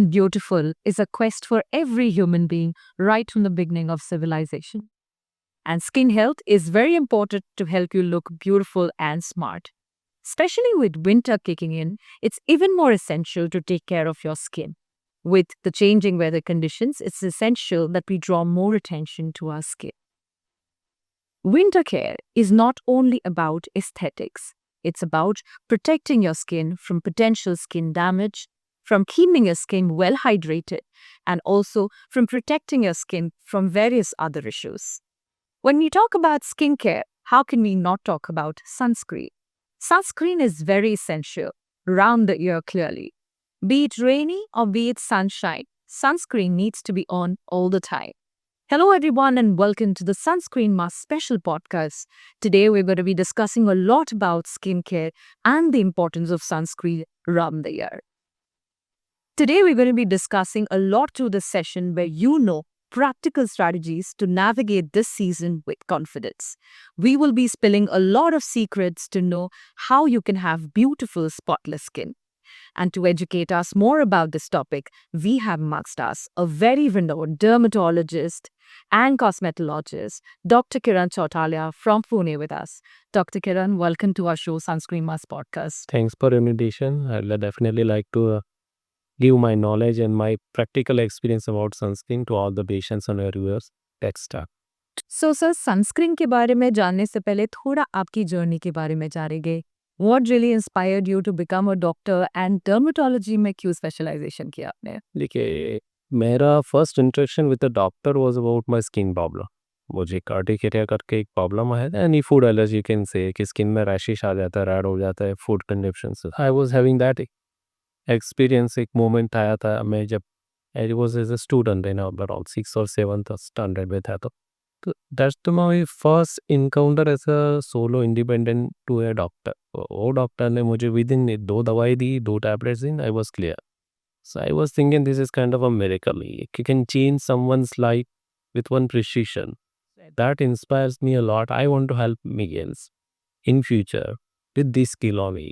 and beautiful is a quest for every human being right from the beginning of civilization. And skin health is very important to help you look beautiful and smart. Especially with winter kicking in, it's even more essential to take care of your skin. With the changing weather conditions, it's essential that we draw more attention to our skin. Winter care is not only about aesthetics, it's about protecting your skin from potential skin damage, from keeping your skin well hydrated, and also from protecting your skin from various other issues. When we talk about skincare, how can we not talk about sunscreen? Sunscreen is very essential, round the year clearly. Be it rainy or be it sunshine, sunscreen needs to be on all the time. Hello, everyone, and welcome to the Sunscreen Mask Special Podcast. Today, we're going to be discussing a lot about skincare and the importance of sunscreen around the year. Today, we're going to be discussing a lot through this session where you know practical strategies to navigate this season with confidence. We will be spilling a lot of secrets to know how you can have beautiful, spotless skin. And to educate us more about this topic, we have amongst us a very renowned dermatologist and cosmetologist, Dr. Kiran Chautalia from Pune with us. Dr. Kiran, welcome to our show, Sunscreen Mask Podcast. Thanks for invitation. I'd definitely like to give my knowledge and my practical experience about sunscreen to all the patients and our viewers. Let's start. So, sir, sunscreen के बारे में जानने से पहले थोड़ा आपकी journey के बारे में जानेंगे. What really inspired you to become a doctor and dermatology में क्यों specialization किया आपने? देखिए मेरा first interaction with the doctor was about my skin problem. मुझे कार्डिकेरिया करके एक प्रॉब्लम है any food allergy can say कि स्किन में रैशेस आ जाता है, रेड हो जाता है फूड कंजप्शन से. I was having that experience. एक मोमेंट आया था मैं जब I was as a student in around 6 और 7th स्टैंडर्ड में था. तो that's the my first encounter as a solo independent to a doctor. वो डॉक्टर ने मुझे विद इन 2 दवाई दी, 2 टैबलेट्स दी, I was clear. So I was thinking this is kind of a miracle. You can change someone's life with one precision. That inspires me a lot. I want to help millions in future with this skill only.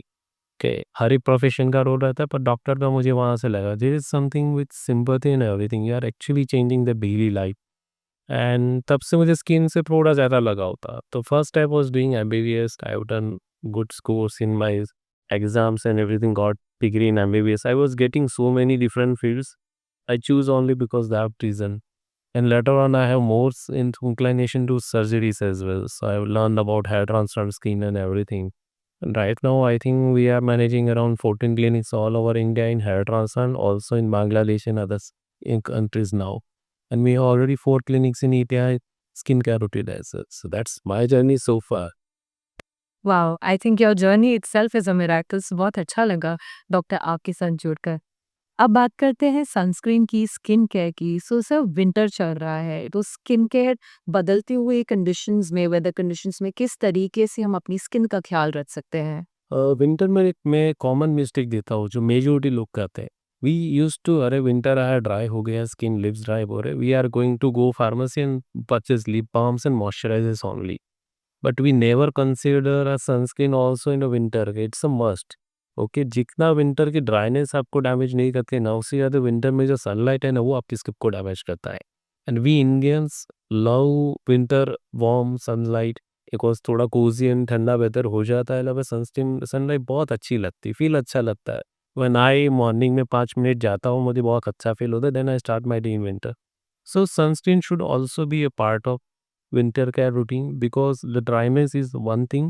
Okay. हर एक profession का role रहता है पर doctor का मुझे वहाँ से लगा there is something with sympathy and everything. You are actually changing the daily life. And तब से मुझे स्किन से थोड़ा ज़्यादा लगाव था. तो first I was doing MBBS. I have done good scores in my exams and everything, got degree in MBBS. I was getting so many different fields. I choose only because that reason. And later on, I have more inclination to surgeries as well. So I have learned about hair transplant, skin and everything. And right now, I think we are managing around 14 clinics all over India in hair transplant, also in Bangladesh and other countries now. And we have already 4 clinics in India, skincare routine as well. So that's my journey so far. Wow, I think your journey itself is a miracle. So बहुत अच्छा लगा doctor आपके साथ जुड़कर. अब बात करते हैं सनस्क्रीन की, स्किन केयर की. सो सर विंटर चल रहा है तो स्किन केयर बदलती हुई कंडीशंस में, वेदर कंडीशंस में किस तरीके से हम अपनी स्किन का ख्याल रख सकते हैं? विंटर में मैं कॉमन मिस्टेक देता हूँ जो मेजोरिटी लोग करते हैं. वी यूज टू अरे विंटर आया, ड्राई हो गया स्किन, लिप्स ड्राई हो रहे, we are going to go pharmacy and purchase lip balms and moisturisers only. But we never consider a sunscreen also in a winter. It's a must. Okay, जितना winter की dryness आपको damage नहीं करते ना, उससे ज़्यादा विंटर में जो सनलाइट है ना वो आपकी स्किन को डैमेज करता है. And we Indians love winter warm sunlight because थोड़ा कोजी एंड ठंडा वेदर हो जाता है. लगे सनस्क्रीन सनलाइट बहुत अच्छी लगती, फील अच्छा लगता है. व्हेन आई मॉर्निंग में 5 मिनट जाता हूँ मुझे बहुत अच्छा फील होता है. Then I start my day in winter. So sunscreen should also be a part of winter care routine because the dryness is one thing,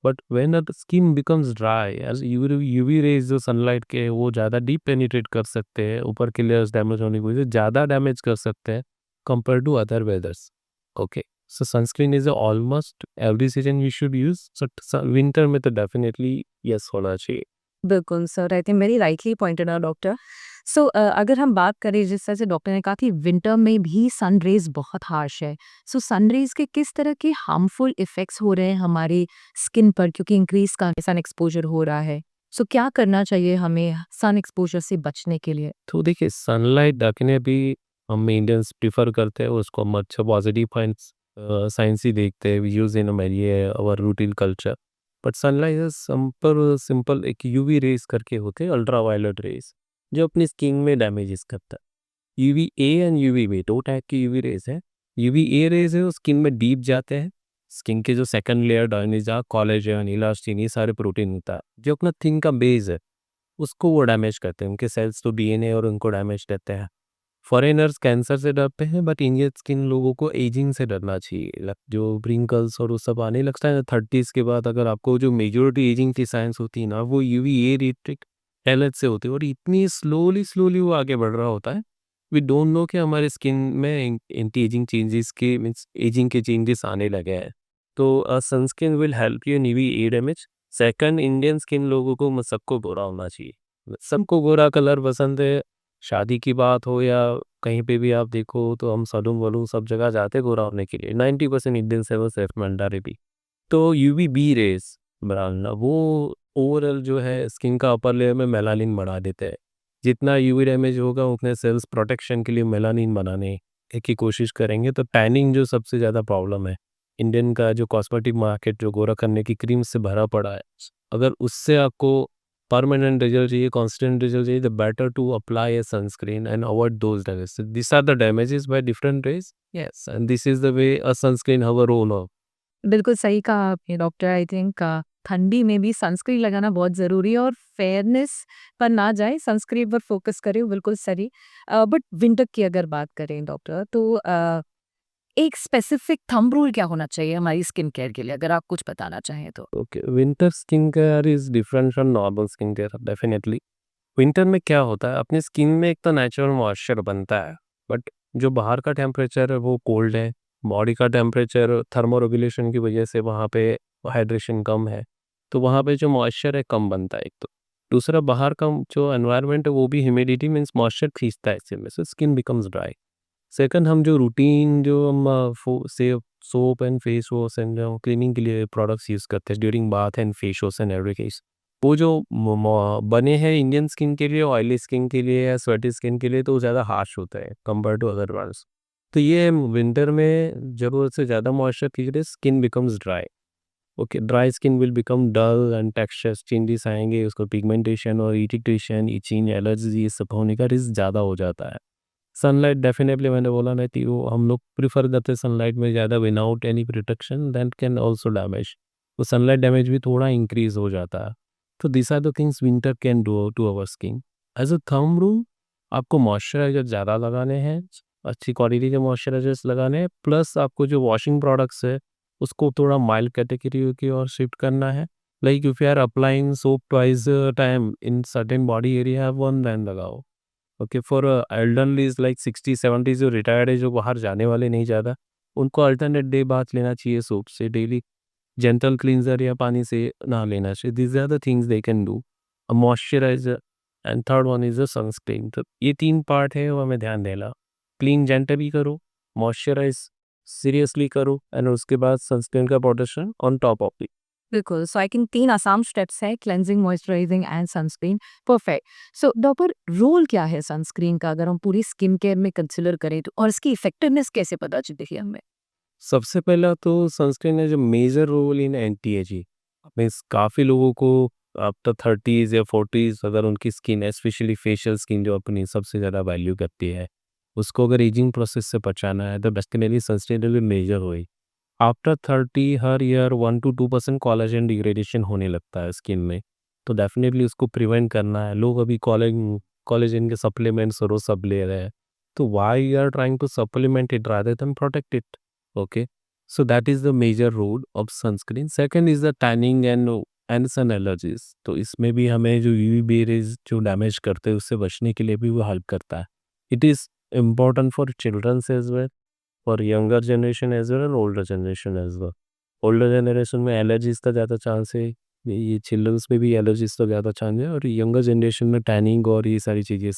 but when the skin becomes dry, as UV rays जो sunlight के वो ज़्यादा deep penetrate कर सकते हैं, ऊपर के layers damage होने की वजह से ज़्यादा damage कर सकते हैं compared to other weathers. Okay, so sunscreen is a almost every season we should use. So winter में तो definitely yes होना चाहिए. बिल्कुल sir, I think very rightly pointed out doctor. So अगर हम बात करें जिस तरह से डॉक्टर ने कहा कि विंटर में भी सन रेज बहुत हार्श है. सो सन रेज के किस तरह के हार्मफुल इफेक्ट्स हो रहे हैं हमारी स्किन पर क्योंकि इंक्रीज का सन एक्सपोजर हो रहा है. सो क्या करना चाहिए हमें सन एक्सपोजर से बचने के लिए? तो देखिए सनलाइट रखने भी हम इंडियंस प्रिफर करते हैं उसको. हम अच्छा पॉजिटिव पॉइंट्स साइंस ही देखते हैं. वी यूज इन मेरी our routine culture. But sunlight is simple एक यूवी रेस करके होते हैं, अल्ट्रा वायलेट रेस. जो अपनी स्किन में डैमेजेस करता है। UV A and UV B 2 type की यूवी रेज है। यूवी ए रेज है वो स्किन में डीप जाते हैं। स्किन के जो सेकंड लेयर डायनेजा कोलेजन इलास्टिन ये सारे प्रोटीन होता है जो अपना थिन का बेस है उसको वो डैमेज करते हैं। उनके सेल्स तो डीएनए और उनको डैमेज देते हैं। फॉरेनर्स कैंसर से डरते हैं बट इंडियन स्किन लोगों को एजिंग से डरना चाहिए। जो ब्रिंकल्स और वो सब आने लगता है ना 30s के बाद, अगर आपको जो मेजोरिटी एजिंग की साइंस होती है ना वो यूवी ए रेटेड एलएच से होती है और इतनी स्लोली स्लोली वो आगे बढ़ रहा होता है। वी डोंट नो कि हमारे स्किन में एंटी एजिंग चेंजेस के मीन्स एजिंग के चेंजेस आने लगे हैं। तो sunscreen will help you in UV A damage. Second, Indian skin लोगों को सबको गोरा होना चाहिए। सबको गोरा कलर पसंद है। शादी की बात हो या कहीं पे भी आप देखो तो हम सैलून वलून सब जगह जाते गोरा होने के लिए। 90% इंडियन से वो सिर्फ मंडारे भी। तो यूवी बी रेस बनाना वो ओवरऑल जो है स्किन का अपर लेयर में मेलानिन बढ़ा देते हैं। जितना यूवी डैमेज होगा उतने सेल्स प्रोटेक्शन के लिए मेलानिन बनाने की कोशिश करेंगे। तो टैनिंग जो सबसे ज़्यादा प्रॉब्लम है, इंडियन का जो कॉस्मेटिक मार्केट जो गोरा करने की क्रीम से भरा पड़ा है, अगर उससे आपको परमानेंट रिजल्ट चाहिए, कांस्टेंट रिजल्ट चाहिए, the better to apply a sunscreen and avoid those damages. So these are the damages by different rays. Yes, and this is the way a sunscreen have a role of. बिल्कुल सही कहा आपने doctor. I think ठंडी में भी sunscreen लगाना बहुत ज़रूरी है और फेयरनेस पर ना जाए, सनस्क्रीन पर फोकस करें, बिल्कुल सही। बट विंटर की अगर बात करें डॉक्टर, तो एक स्पेसिफिक थंब रूल क्या होना चाहिए हमारी स्किन केयर के लिए, अगर आप कुछ बताना चाहें तो? Okay, winter skincare is different from normal skincare definitely. Winter में क्या होता है अपनी स्किन में एक तो नेचुरल मॉइस्चर बनता है बट जो बाहर का टेम्परेचर है वो कोल्ड है। बॉडी का टेम्परेचर थर्मो रेगुलेशन की वजह से वहाँ पे हाइड्रेशन कम है तो वहाँ पे जो मॉइस्चर है कम बनता है एक तो। दूसरा बाहर का जो एनवायरनमेंट है वो भी ह्यूमिडिटी मीन्स मॉइस्चर खींचता है इससे में से स्किन बिकम्स ड्राई। सेकंड, हम जो रूटीन जो हम से soap and face wash and जो क्लीनिंग के लिए प्रोडक्ट्स यूज़ करते हैं during bath and face wash and every case, वो जो बने हैं इंडियन स्किन के लिए, ऑयली स्किन के लिए या स्वेटी स्किन के लिए, तो ज़्यादा हार्श होता है कंपेयर टू अदर वंस। तो ये विंटर में ज़रूरत से ज़्यादा मॉइस्चर खींचते skin becomes dry. Okay, dry skin will become dull and texture changes आएंगे, उसको पिगमेंटेशन और इरिटेशन इचिंग एलर्जी ये सब होने का रिस्क ज़्यादा हो जाता है। सनलाइट डेफिनेटली मैंने बोला ना कि वो हम लोग प्रिफर करते हैं सनलाइट में ज़्यादा without any protection that can also damage. तो सनलाइट डैमेज भी थोड़ा इंक्रीज हो जाता है। तो this are the things winter can do to our skin. As a thumb rule, आपको मॉइस्चराइजर ज़्यादा लगाने हैं, अच्छी क्वालिटी के मॉइस्चराइजर्स लगाने हैं, प्लस आपको जो वॉशिंग प्रोडक्ट्स है उसको थोड़ा माइल्ड कैटेगरी की ओर शिफ्ट करना है। Like if you are applying soap twice time in certain body area, one time लगाओ। ओके, फॉर एल्डरलीज लाइक 60-70 जो रिटायर्ड है जो बाहर जाने वाले नहीं ज़्यादा, उनको अल्टरनेट डे बाथ लेना चाहिए सोप से डेली। जेंटल क्लींजर या पानी से नहा लेना चाहिए। These are the things they can do. A moisturiser and third one is a sunscreen. तो ये 3 पार्ट है वो हमें ध्यान देना। क्लीन जेंटल भी करो, मॉइस्चराइज सीरियसली करो एंड उसके बाद सनस्क्रीन का protection on top of it. बिल्कुल, सो आई थिंक 3 आसान स्टेप्स हैं, cleansing, moisturising and sunscreen. Perfect. So doctor, role क्या है सनस्क्रीन का अगर हम पूरी स्किन केयर में कंसीडर करें तो, और इसकी इफेक्टिवनेस कैसे पता चलती है हमें? सबसे पहला तो सनस्क्रीन है जो major role in anti ageing. Means काफ़ी लोगों को आफ्टर 30s या 40s अगर उनकी स्किन स्पेशली फेशियल स्किन जो अपनी सबसे ज़्यादा वैल्यू करती है उसको अगर एजिंग प्रोसेस से बचाना है तो बेसिकली सनस्क्रीन विल मेजर हुई। After 30 her year 1 to 2% collagen degradation होने लगता है स्किन में। तो डेफिनेटली उसको प्रिवेंट करना है। लोग अभी कोलेजन के सप्लीमेंट्स और वो सब ले रहे हैं। तो why you are trying to supplement it rather than protect it. Okay, so that is the major role of sunscreen. Second is the tanning and sun allergies. तो इसमें भी हमें जो यूवी बी रेज जो डैमेज करते हैं उससे बचने के लिए भी वो हेल्प करता है। It is important for childrens as well, for younger generation as well and older generation as well. Older generation में एलर्जीज का ज़्यादा चांस है, ये चिल्ड्रंस में भी एलर्जीज का ज़्यादा चांस है, और यंगर जनरेशन में टैनिंग और ये सारी चीज़ें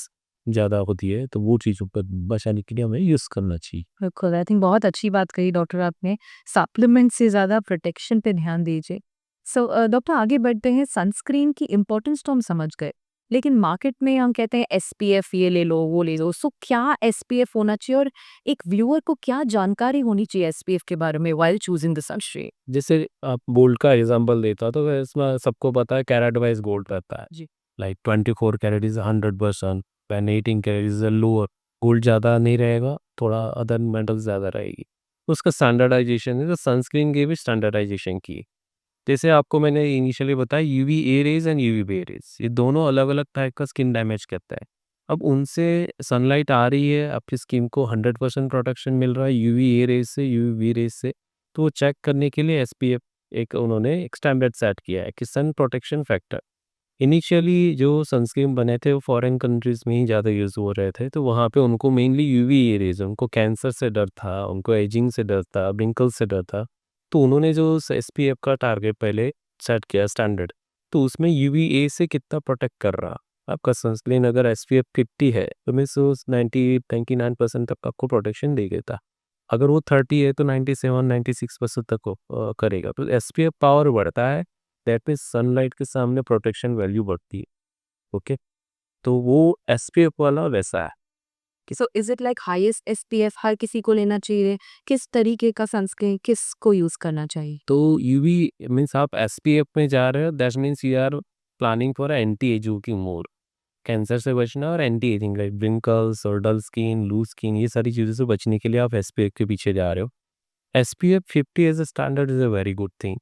ज़्यादा होती है। तो वो चीज़ों पर बचाने के लिए हमें यूज़ करना चाहिए। बिल्कुल, आई थिंक बहुत अच्छी बात कही डॉक्टर आपने। सप्लीमेंट से ज़्यादा प्रोटेक्शन पे ध्यान दीजिए। सो डॉक्टर, आगे बढ़ते हैं। सनस्क्रीन की इम्पोर्टेंस तो हम समझ गए, लेकिन मार्केट में हम कहते हैं एसपीएफ ये ले लो, वो ले लो। सो क्या एसपीएफ होना चाहिए और एक व्यूअर को क्या जानकारी होनी चाहिए एसपीएफ के बारे में व्हाइल चूजिंग द सनस्क्रीन? जैसे आप गोल्ड का एग्जांपल देता तो इसमें सबको पता है कैरेट वाइज गोल्ड रहता है। जी। लाइक 24 कैरेट इज 100%, पेन 18 कैरेट इज लोअर, गोल्ड ज़्यादा नहीं रहेगा, थोड़ा अदर मेटल ज़्यादा रहेगी। उसका स्टैंडर्डाइजेशन है, तो सनस्क्रीन की भी स्टैंडर्डाइजेशन की। जैसे आपको मैंने इनिशियली बताया UV A rays and UV B rays, ये दोनों अलग अलग टाइप का स्किन डैमेज करता है। अब उनसे सनलाइट आ रही है, आपकी स्किन को 100% प्रोटेक्शन मिल रहा है यूवी ए रेज से, यूवी बी रेज से, तो चेक करने के लिए एसपीएफ एक उन्होंने एक स्टैंडर्ड सेट किया है कि सन प्रोटेक्शन फैक्टर। इनिशियली जो सनस्क्रीन बने थे वो फॉरेन कंट्रीज़ में ही ज़्यादा यूज़ हो रहे थे, तो वहाँ पे उनको मेनली यूवी ए रेज़, उनको कैंसर से डर था, उनको एजिंग से डर था, रिंकल्स से डर था। तो उन्होंने जो एसपीएफ का टारगेट पहले सेट किया स्टैंडर्ड, तो उसमें यूवी ए से कितना प्रोटेक्ट कर रहा। आपका सनस्क्रीन अगर एसपीएफ 50 है तो मीन्स वो 99% तक आपको प्रोटेक्शन दे देता। अगर वो 30 है तो 97-96% तक वो करेगा। तो एसपीएफ पावर बढ़ता है, दैट मीन्स सनलाइट के सामने प्रोटेक्शन वैल्यू बढ़ती है। ओके, तो वो एसपीएफ वाला वैसा है। So is it like highest SPF हर किसी को लेना चाहिए? किस तरीके का सनस्क्रीन किसको यूज करना चाहिए? तो यूवी मीन्स आप एसपीएफ में जा रहे हो, that means you are planning for anti ageing की मोर, कैंसर से बचना और एंटी एजिंग लाइक रिंकल्स और डल स्किन, लूज स्किन, ये सारी चीज़ों से बचने के लिए आप एसपीएफ के पीछे जा रहे हो। SPF 50 as a standard is a very good thing.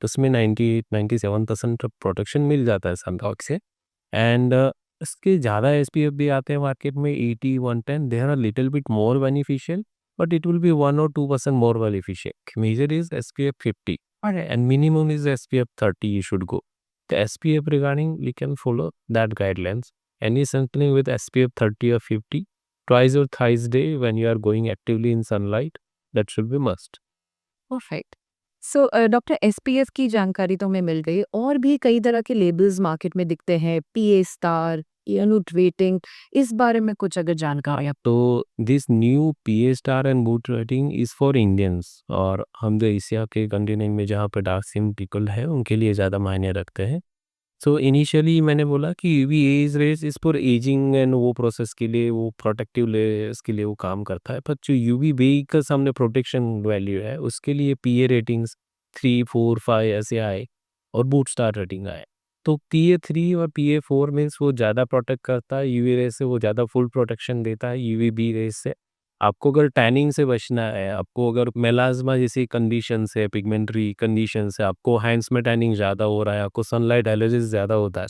तो उसमें 98-97% प्रोटेक्शन मिल जाता है सनब्लॉक से। एंड इसके ज़्यादा एसपीएफ भी आते हैं मार्केट में, 80, 110, they are little bit more beneficial, but it will be 1 or 2% more beneficial. Major is SPF 50 and minimum is SPF 30 you should go. The SPF regarding we can follow that guidelines. Any sunscreen with SPF 30 or 50 twice or thrice day when you are going actively in sunlight, that should be must. Perfect. So doctor SPF की जानकारी तो हमें मिल गई, और भी कई तरह के लेबल्स मार्केट में दिखते हैं, पीए स्टार, यूनिट रेटिंग, इस बारे में कुछ अगर जानकारी आप। तो this new PA star and boot rating is for Indians, और हम जो एशिया के कंटिनेंट में जहाँ पर डार्क स्किन पीपल है उनके लिए ज़्यादा मायने रखते हैं। सो इनिशियली मैंने बोला कि यूवी एज रेज इस पर एजिंग एंड वो प्रोसेस के लिए, वो प्रोटेक्टिव लेयर्स के लिए वो काम करता है, पर जो यूवी बी का सामने प्रोटेक्शन वैल्यू है उसके लिए पीए रेटिंग्स 3, 4, 5 ऐसे आए और बूट स्टार रेटिंग आए। तो PA3 और PA4 मीन्स वो ज़्यादा प्रोटेक्ट करता है यूवी रेज से, वो ज़्यादा फुल प्रोटेक्शन देता है यूवी बी रेज से। आपको अगर टैनिंग से बचना है, आपको अगर मेलाज्मा जैसी कंडीशन से, पिगमेंटरी कंडीशन से, आपको हैंड्स में टैनिंग ज़्यादा हो रहा है, आपको सनलाइट एलर्जीज ज़्यादा होता है,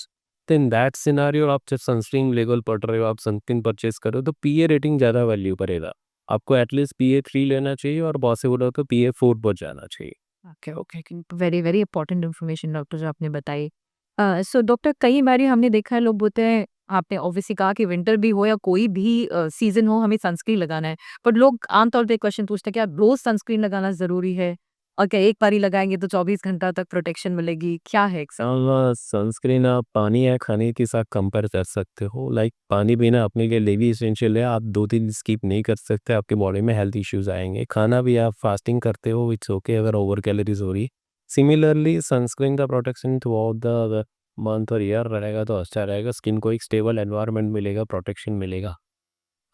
तो इन दैट सिनारियो आप जब सनस्क्रीन लेवल पढ़ रहे हो, आप सनस्क्रीन परचेज करो तो पीए रेटिंग ज़्यादा वैल्यू करेगा। आपको एटलीस्ट PA3 लेना चाहिए और पॉसिबल हो तो PA4 पर जाना चाहिए। Okay okay, very very important information doctor जो आपने बताई। सो डॉक्टर कई बारी हमने देखा है, लोग बोलते हैं, आपने ऑब्वियसली कहा कि विंटर भी हो या कोई भी सीजन हो, हमें सनस्क्रीन लगाना है, बट लोग आमतौर पे क्वेश्चन पूछते हैं, क्या रोज सनस्क्रीन लगाना जरूरी है, और क्या एक बार ही लगाएंगे तो 24 घंटा तक प्रोटेक्शन मिलेगी, क्या है सनस्क्रीन आप पानी या खाने के साथ कंपेयर कर सकते हो। लाइक पानी पीना अपने लिए लेवी इसेंशियल है, आप 2 दिन स्किप नहीं कर सकते, आपके बॉडी में हेल्थ इश्यूज आएंगे। खाना भी आप फास्टिंग करते हो, इट्स ओके अगर ओवर कैलोरीज हो रही। सिमिलरली सनस्क्रीन का protection through out the month और ईयर रहेगा तो अच्छा रहेगा, स्किन को एक स्टेबल एनवायरनमेंट मिलेगा, प्रोटेक्शन मिलेगा।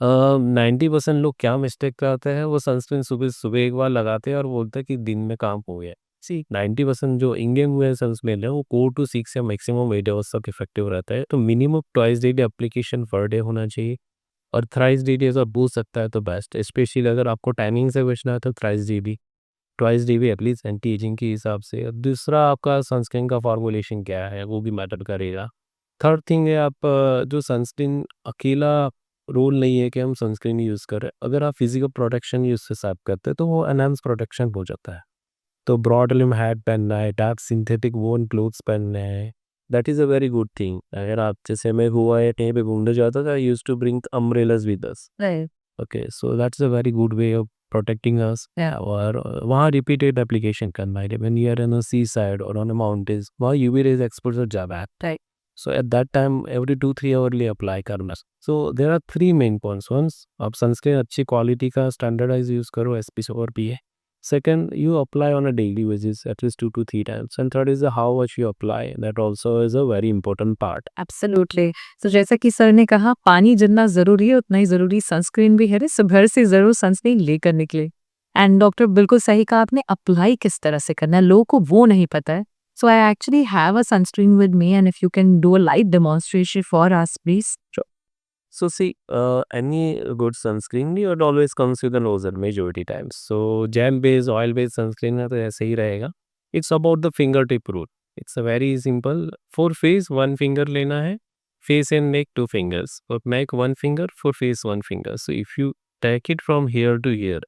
90% लोग क्या मिस्टेक करते हैं, वो सनस्क्रीन सुबह सुबह एक बार लगाते हैं और बोलते हैं कि दिन में काम हो गया। सी 90% जो इंडियन हुए सनस्क्रीन है वो 4 to 6 या मैक्सिमम 8 आवर्स तक इफेक्टिव रहता है। तो minimum twice daily application per day होना चाहिए, और थ्राइस डेली अगर बोल सकता है तो बेस्ट। स्पेशली अगर आपको टाइमिंग से बचना है तो thrice daily, twice daily at least anti ageing के हिसाब से। और दूसरा आपका सनस्क्रीन का फॉर्मुलेशन क्या है वो भी मैटर करेगा। थर्ड थिंग है आप जो सनस्क्रीन अकेला रोल नहीं है कि हम सनस्क्रीन यूज़ करें, अगर आप फिजिकल प्रोटेक्शन यूज़ से साफ करते हैं तो वो एनहांस प्रोटेक्शन हो जाता है। तो ब्रॉड लिम हैट पहनना है, डार्क सिंथेटिक वोन क्लोथ्स पहनने हैं, that is a very good thing. अगर आप जैसे मैं हुआ है कहीं पे घूमने जाता था, I used to bring umbrellas with us. Right. Okay, so that's a very good way of protecting us. और वहाँ रिपीटेड एप्लीकेशन करना है, when you are in a sea side और ऑन अ माउंटेन्स, वहाँ यूवी रेज एक्सपोजर ज़्यादा है। Right. So at that time every 2-3 hourly apply करना। So there are 3 main points। Once आप सनस्क्रीन अच्छी क्वालिटी का स्टैंडर्डाइज यूज़ करो, SPF और PA। Second, you apply on a daily basis at least 2 to 3 times। And third is how much you apply, that also is a very important part। Absolutely. तो जैसा कि sir ने कहा, पानी जितना जरूरी है उतना ही जरूरी सनस्क्रीन भी है, सो घर से जरूर सनस्क्रीन लेकर निकले। एंड डॉक्टर बिल्कुल सही कहा आपने, अप्लाई किस तरह से करना है, लोगों को वो नहीं पता है। So I actually have a sunscreen with me, and if you can do a light demonstration for us, please. So see, any good sunscreen it always comes with a nozzle majority times. So gel based, oil based sunscreen है तो ऐसे ही रहेगा. It's about the fingertip rule. It's a very simple. For face, one finger लेना है. Face and neck, 2 fingers. For neck, 1 finger. For face, 1 finger. So if you take it from here to here,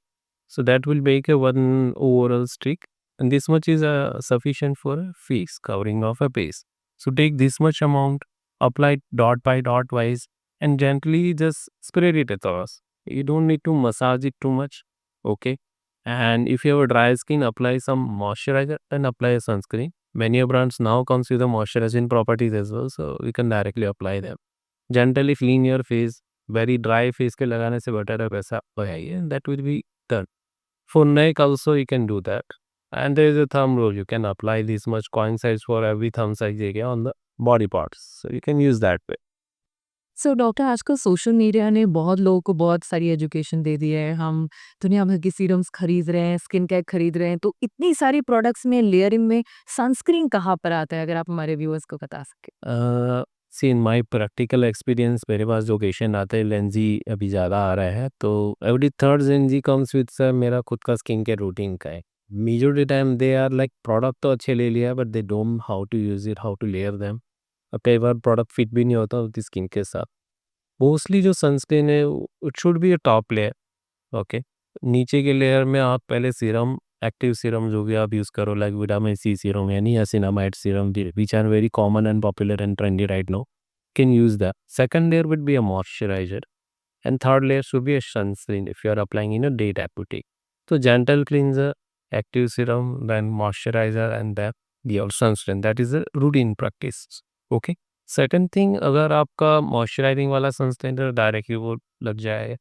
so that will make a one overall streak. And this much is sufficient for a face, covering of a face. So take this much amount, apply it dot by dot wise, and gently just spread it across. You don't need to massage it too much. Okay. And if you have a dry skin, apply some moisturizer and apply a sunscreen. Many brands now comes with the moisturizing properties as well, so you can directly apply them. Gently clean your face. Very dry face के लगाने से better है वैसा लगाइए, and that will be done. For neck also you can do that. And there is a thumb rule. You can apply this much coin size for every thumb size area on the body parts. So you can use that way. So doctor आजकल social media ने बहुत लोगों को बहुत सारी education दे दी है। हम दुनिया भर की सीरम्स खरीद रहे हैं, स्किन केयर खरीद रहे हैं, तो इतनी सारी प्रोडक्ट्स में लेयरिंग में सनस्क्रीन कहाँ पर आता है? अगर आप हमारे व्यूअर्स को बता सकें। सी इन माई प्रैक्टिकल एक्सपीरियंस मेरे पास जो पेशेंट आते हैं लेंजी अभी ज़्यादा आ रहा है तो एवरी थर्ड लेंजी कम्स विद सर मेरा खुद का स्किन केयर रूटीन का है. Majority time they are like product तो अच्छे ले लिया but they don't how to use it, how to layer them. और कई बार प्रोडक्ट फिट भी नहीं होता उसकी स्किन के साथ. मोस्टली जो सनस्क्रीन है it should be a top layer. Okay. नीचे के लेयर में आप पहले सीरम, एक्टिव सीरम जो भी आप यूज़ करो लाइक विटामिन सी सीरम या niacinamide serum which are very common and popular and trendy right now, can use that. Second layer would be a moisturizer, and third layer should be a sunscreen if you are applying in a day boutique. So gentle cleanser, active serum, then moisturizer, and then your sunscreen. That is a routine practice. Okay. Second thing, अगर आपका moisturising वाला sunscreen directly वो लग जाए,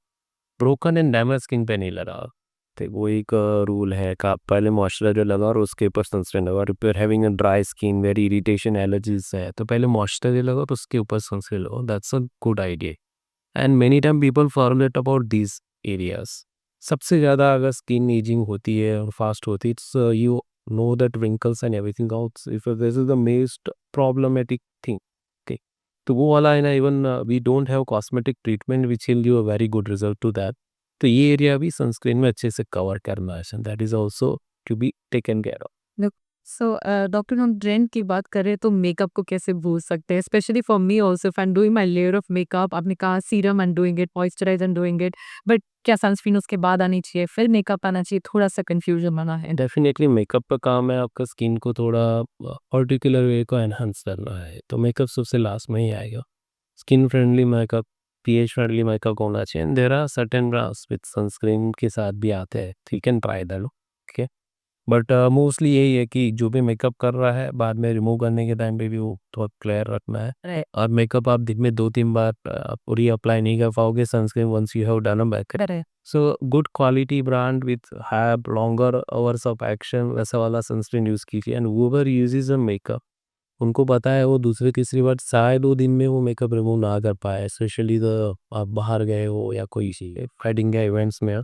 broken and damage skin पे नहीं लगा, तो वो एक रूल है कि आप पहले मॉइस्चराइजर लगाओ और उसके ऊपर सनस्क्रीन लगाओ. If you are having a dry skin, very irritation, allergies है तो पहले मॉइस्चराइजर लगाओ और उसके ऊपर सनस्क्रीन लगाओ. That's a good idea. And many time people forget about these areas. सबसे ज़्यादा अगर स्किन एजिंग होती है और फास्ट होती है it's you know that wrinkles and everything out. If this is the most problematic thing. तो वो वाला है ना, even we don't have cosmetic treatment which will give a very good result to that. तो ये area भी sunscreen में अच्छे से कवर करना है. That is also to be taken care of. So doctor हम ट्रेंड की बात करें तो मेकअप को कैसे भूल सकते हैं? Specially for me also if I am doing my layer of makeup, आपने कहा serum I am doing it, moisturise I am doing it, but क्या सनस्क्रीन उसके बाद आनी चाहिए फिर मेकअप आना चाहिए? थोड़ा सा कंफ्यूजन बना है। डेफिनेटली मेकअप का काम है आपका स्किन को थोड़ा पर्टिकुलर वे को एनहांस करना है, तो मेकअप सबसे लास्ट में ही आएगा. Skin friendly makeup, PH friendly makeup होना चाहिए. And there are certain brands with sunscreen के साथ भी आते हैं, you can try that. Okay. But mostly यही है कि जो भी मेकअप कर रहा है बाद में रिमूव करने के टाइम पे भी वो थोड़ा क्लियर रखना है. Right. और मेकअप आप दिन में 2-3 बार पूरी अप्लाई नहीं कर पाओगे sunscreen once you have done a backup. Correct. So good quality brand with have longer hours of action वैसा वाला सनस्क्रीन यूज़ कीजिए. And whoever uses a makeup उनको पता है वो दूसरे तीसरी बार शायद 2 दिन में वो मेकअप रिमूव ना कर पाए, स्पेशली द आप बाहर गए हो या कोई वेडिंग या इवेंट्स में.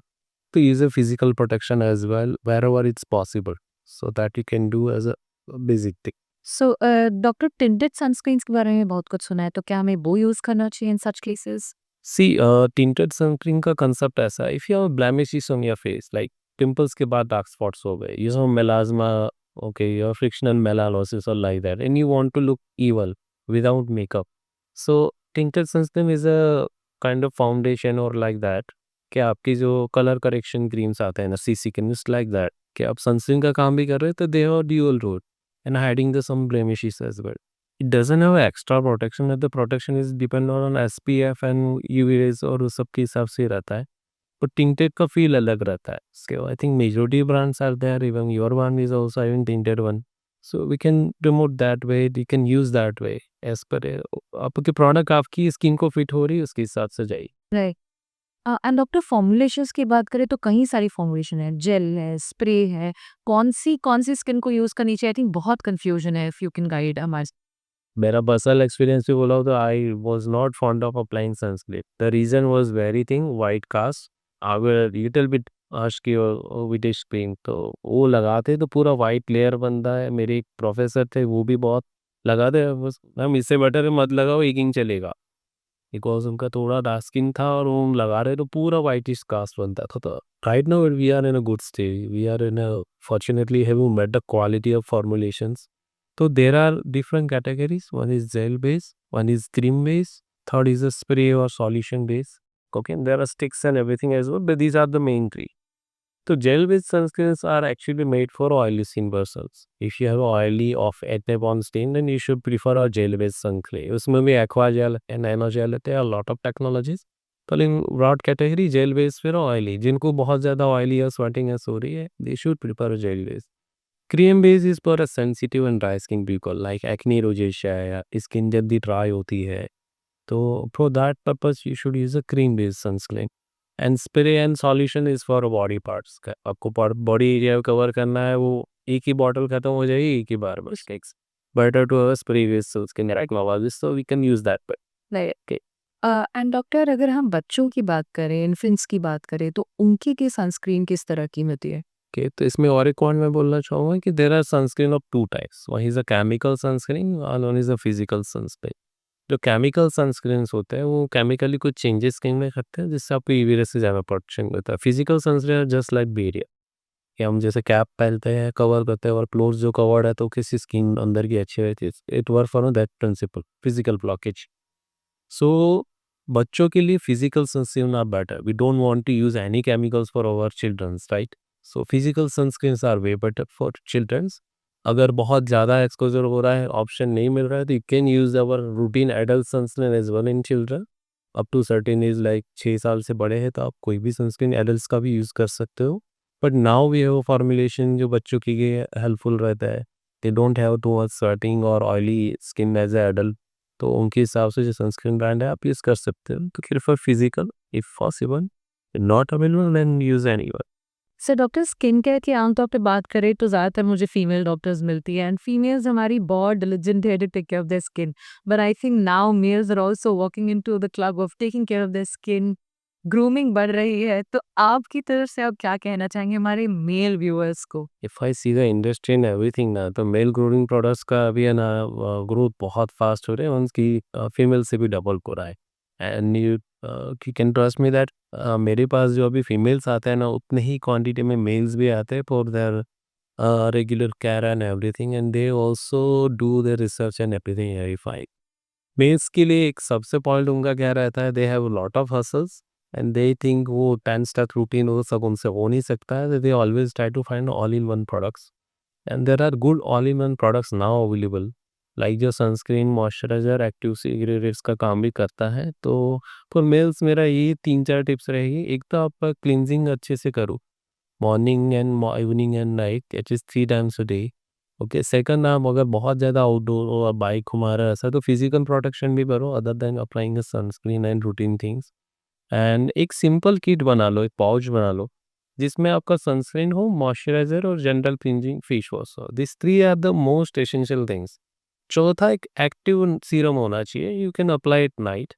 तो use a physical protection as well where it's possible so that you can do as a basic thing. So doctor tinted sunscreens के बारे में बहुत कुछ सुना है, तो क्या हमें वो यूज़ करना चाहिए इन सच केसेस? सी टिंटेड सनस्क्रीन का कंसेप्ट ऐसा है, if you have blemishes on your face like pimples के बाद डार्क स्पॉट्स हो गए, you have melasma, okay, your frictional melallosis or like that, and you want to look evil without makeup. So tinted sunscreen is a kind of foundation or like that कि आपकी जो colour correction creams आते हैं ना CC के like that कि आप sunscreen का काम भी कर रहे हैं तो they have dual role and hiding the some blemishes as well. It doesn't have extra protection, the protection is depend on SPF and UV rays और उस सब के हिसाब से रहता है. तो tinted का फील अलग रहता है. So I think majority brands are there, even your one is also having tinted one. So we can promote that way, we can use that way as per आपके प्रोडक्ट आपकी skin को fit हो रही है उसके हिसाब से जाइए. राइट. एंड डॉक्टर फॉर्मुलेशंस की बात करें तो कई सारी फॉर्मुलेशन है, जेल है, स्प्रे है, कौन सी स्किन को यूज़ करनी चाहिए? आई थिंक बहुत कंफ्यूजन है, इफ यू कैन गाइड हमारे। मेरा पर्सनल एक्सपीरियंस भी बोला तो I was not fond of applying sunscreen. The reason was very thing white cast. I will little bit आश की विटेज क्रीम, तो वो लगाते तो पूरा वाइट लेयर बनता है। मेरे एक प्रोफेसर थे, वो भी बहुत लगाते हैं, बस मैम इससे बेटर है मत लगाओ, एगिंग चलेगा, बिकॉज उनका थोड़ा डार्क स्किन था और वो लगा रहे तो पूरा वाइटिश कास्ट बनता था। तो right now we are in a good stage, we are in a fortunately have met the quality of formulations. So there are different categories. One is gel base, one is cream base, third is a spray or solution base. Okay, and there are sticks and everything as well, but these are the main three. So gel based sunscreens are actually made for oily skin persons. If you have oily of acne prone skin, then you should prefer a gel based sunscreen. उसमें भी aqua gel and nano gel होते हैं, a lot of technologies. तो in broad category gel based फिर oily, जिनको बहुत ज़्यादा oily या sweatiness हो रही है, they should prefer a gel based. Cream base is for a sensitive and dry skin people like acne rosacea या skin जल्दी dry होती है, तो for that purpose you should use a cream based sunscreen. And spray and solution is for body parts का, आपको body area cover करना है, वो एक ही बॉटल खत्म हो जाएगी एक ही बार बस। Better to have a spray with sunscreen right Nawazish, so we can use that. But right. And doctor, अगर हम बच्चों की बात करें, इन्फेंट्स की बात करें, तो उनके लिए सनस्क्रीन किस तरह की होती है? ओके, तो इसमें और एक पॉइंट मैं बोलना चाहूँगा कि there are sunscreen of two types, one is a chemical sunscreen और one is a physical sunscreen. जो केमिकल सनस्क्रीन्स होते हैं वो केमिकली कुछ चेंजेस स्किन में करते हैं जिससे आपको यूवी रे से ज़्यादा प्रोटेक्शन मिलता है। Physical sunscreen just like barrier, कि हम जैसे कैप पहनते हैं, कवर करते हैं और क्लोज जो कवर्ड है तो किसी स्किन अंदर की अच्छी रहती है, it work for that principle physical blockage. So बच्चों के लिए physical sunscreen are better, we don't want to use any chemicals for our childrens right. So physical sunscreens are way better for childrens. अगर बहुत ज़्यादा exposure हो रहा है, option नहीं मिल रहा है, तो you can use our routine adult sunscreen as well in children up to certain age, like 6 साल से बड़े हैं तो आप कोई भी सनस्क्रीन एडल्ट्स का भी यूज़ कर सकते हो। But now we have formulation जो बच्चों के लिए हेल्पफुल रहता है, they don't have too much sweating और oily skin as a adult, तो उनके हिसाब से जो सनस्क्रीन ब्रांड है आप यूज़ कर सकते हो। तो prefer physical if possible, not available then use anyone. Sir doctor, skin care की आमतौर पे बात करें तो ज़्यादातर मुझे फीमेल डॉक्टर्स मिलती है, एंड फीमेल्स हमारी बहुत डिलिजेंट है to take care of their skin, but I think now males are also walking into the club of taking care of their skin. Grooming बढ़ रही है, तो आपकी तरफ से आप क्या कहना चाहेंगे हमारे मेल व्यूअर्स को? If I see the industry in everything ना, तो मेल ग्रूमिंग प्रोडक्ट्स का अभी है ना ग्रोथ बहुत फास्ट हो रहे हैं, उनकी फीमेल से भी डबल हो रहा है। And you can trust me that मेरे पास जो अभी फीमेल्स आते हैं ना, उतने ही क्वांटिटी में मेल्स भी आते हैं for their regular care and everything, and they also do their research and everything verifying. Males के लिए एक सबसे पॉइंट उनका क्या रहता है, they have lot of hassles and they think वो 10 स्टेप रूटीन वो सब उनसे हो नहीं सकता है, they always try to find all in one products, and there are good all in one products now available, like जो सनस्क्रीन, मॉइस्चराइजर, एक्टिव सिगरेट्स का काम भी करता है। तो फॉर मेल्स मेरा ये 3-4 टिप्स रहेगी। एक तो आप क्लिनजिंग अच्छे से करो, morning and evening and night, at least 3 times a day. Okay, second, आप अगर बहुत ज़्यादा आउटडोर हो और बाइक घुमा रहे हो ऐसा, तो फिजिकल प्रोटेक्शन भी करो other than applying sunscreen and routine things. And एक सिंपल किट बना लो, एक पाउच बना लो जिसमें आपका सनस्क्रीन हो, मॉइस्चराइजर और जनरल क्लींजिंग फेस वॉश हो। This 3 are the most essential things. चौथा, एक एक्टिव सीरम होना चाहिए, you can apply it night.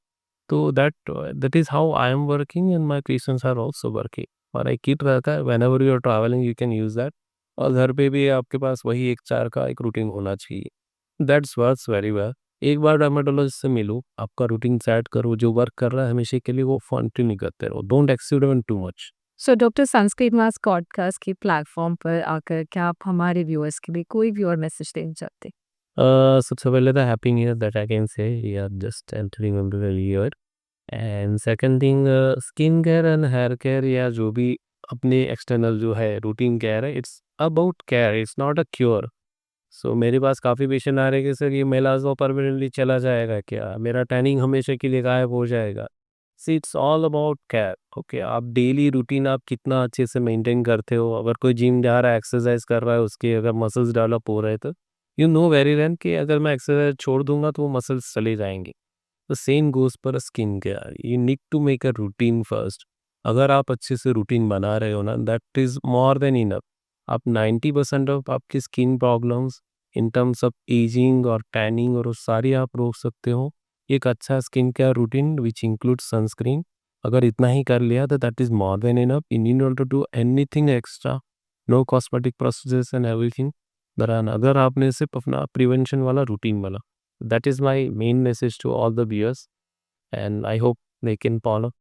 तो that is how I am working and my patients are also working. और एक किट रहता है, whenever you are travelling you can use that. और घर पे भी आपके पास वही एक 4 का एक रूटीन होना चाहिए। That's works very well. एक बार डर्मेटोलॉजिस्ट से मिलो, आपका रूटीन सेट करो, जो वर्क कर रहा है हमेशा के लिए वो कंटिन्यू करते रहो, don't experiment too much. So doctor, sunscreen mask podcast के प्लेटफॉर्म पर आकर क्या आप हमारे व्यूअर्स के लिए कोई भी और मैसेज देना चाहते हैं? सबसे पहले तो happy new year that I can say, we are just entering into the year. And second thing, skin care and hair care या जो भी अपने एक्सटर्नल जो है रूटीन केयर है, it's about care, it's not a cure. So मेरे पास काफ़ी पेशेंट आ रहे हैं कि सर ये मेलाज़ो परमानेंटली चला जाएगा क्या, मेरा टैनिंग हमेशा के लिए गायब हो जाएगा। See it's all about care. Okay, आप डेली रूटीन आप कितना अच्छे से मेंटेन करते हो, अगर कोई जिम जा रहा है, एक्सरसाइज कर रहा है, उसके अगर मसल्स डेवलप हो रहे हैं, तो यू नो वेरी वेल कि अगर मैं एक्सरसाइज छोड़ दूंगा तो वो मसल्स चले जाएंगे। द सेम गोज पर skin care, you need to make a routine first. अगर आप अच्छे से रूटीन बना रहे हो ना, that is more than enough. आप 90% ऑफ आपकी skin problems in terms of ageing और टैनिंग और वो सारी आप रोक सकते हो एक अच्छा skin care routine which include sunscreen अगर इतना ही कर लिया तो that is more than enough. You need not to do anything extra, no cosmetic procedures and everything. अगर आपने सिर्फ अपना प्रिवेंशन वाला रूटीन वाला, that is my main message to all the viewers and I hope they can follow.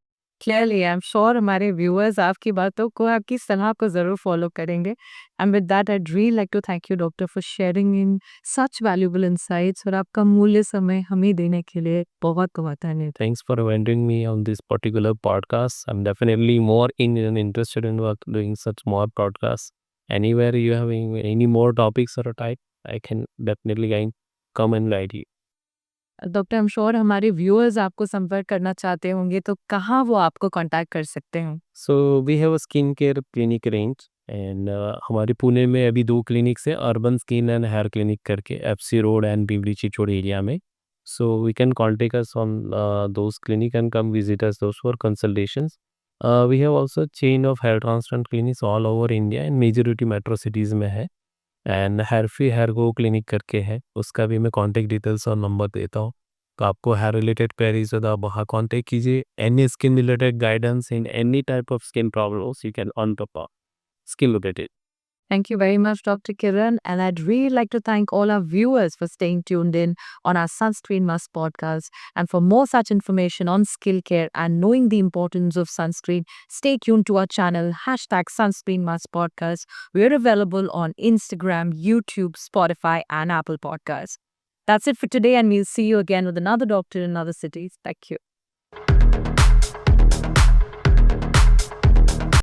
Clearly I am sure हमारे viewers आपकी बातों को, आपकी सलाह को ज़रूर फॉलो करेंगे। And with that I really like to thank you doctor for sharing in such valuable insights और आपका मूल्य समय हमें देने के लिए बहुत बहुत धन्यवाद। Thanks for inviting me on this particular podcast. I'm definitely more interested in work doing such more podcasts. Anywhere you have any more topics or a type, I can definitely come and guide you. Doctor I am sure हमारे viewers आपको संपर्क करना चाहते होंगे तो कहाँ वो आपको कांटेक्ट कर सकते हैं? So we have a skincare clinic range and हमारे पुणे में अभी 2 क्लिनिक्स है, urban skin and hair clinic करके, FC road and Pimpri Chinchwad area में। So we can contact us on those clinic and come visit us those for consultations. We have also chain of hair transplant clinics all over India and majority metro cities में है। And हेयरफी hair go clinic करके है, उसका भी मैं contact details और number देता हूँ। तो आपको हेयर रिलेटेड क्वेरीज हो तो आप वहाँ कॉन्टैक्ट कीजिए। Any skin related guidance in any type of skin problems you can on top skin related. Thank you very much, Dr. Kiran. And I'd really like to thank all our viewers for staying tuned in on our Sunscreen Must podcast. And for more such information on skill care and knowing the importance of sunscreen, stay tuned to our channel, #Sunscreen Must podcast. We're available on Instagram, YouTube, Spotify, and Apple Podcasts. That's it for today, and we'll see you again with another doctor in another city. Thank you.